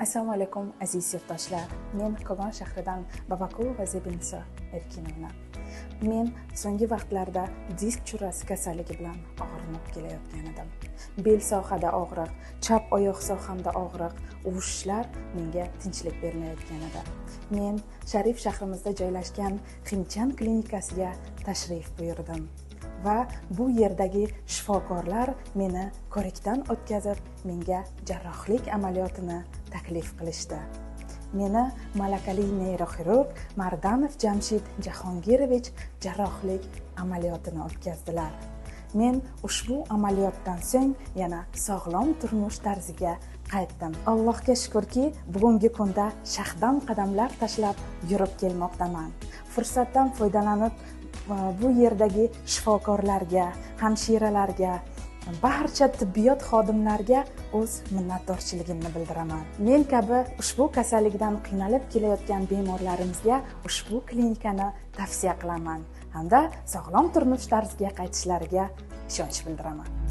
Assalomu alaykum aziz yurtdoshlar. Men Kogon shahridan Babakova Zebinisa Erkinovna. Men so'nggi vaqtlarda disk churrasi kasalligi bilan og'rinib kelayotgan edim. Bel sohada og'riq, chap oyoq sohamda og'riq, uvushishlar menga tinchlik bermayotgan edi. Men Sharif shahrimizda joylashgan Ximchan klinikasiga tashrif buyurdim. Va bu yerdagi shifokorlar meni ko'rikdan o'tkazib, menga jarrohlik amaliyotini taklif qilishdi. Meni malakali neyroxirurg Mardanov Jamshid Jahongirovich jarrohlik amaliyotini o'tkazdilar. Men ushbu amaliyotdan so'ng yana sog'lom turmush tarziga qaytdim. Allohga shukrki, bugungi kunda shaxdam qadamlar tashlab yurib kelmoqdaman. Fursatdan foydalanib bu yerdagi shifokorlarga, hamshiralarga, barcha tibbiyot xodimlariga o'z minnatdorchiligimni bildiraman. Men kabi ushbu kasallikdan qiynalib kelayotgan bemorlarimizga ushbu klinikani tavsiya qilaman hamda sog'lom turmush tarziga qaytishlariga ishonch bildiraman.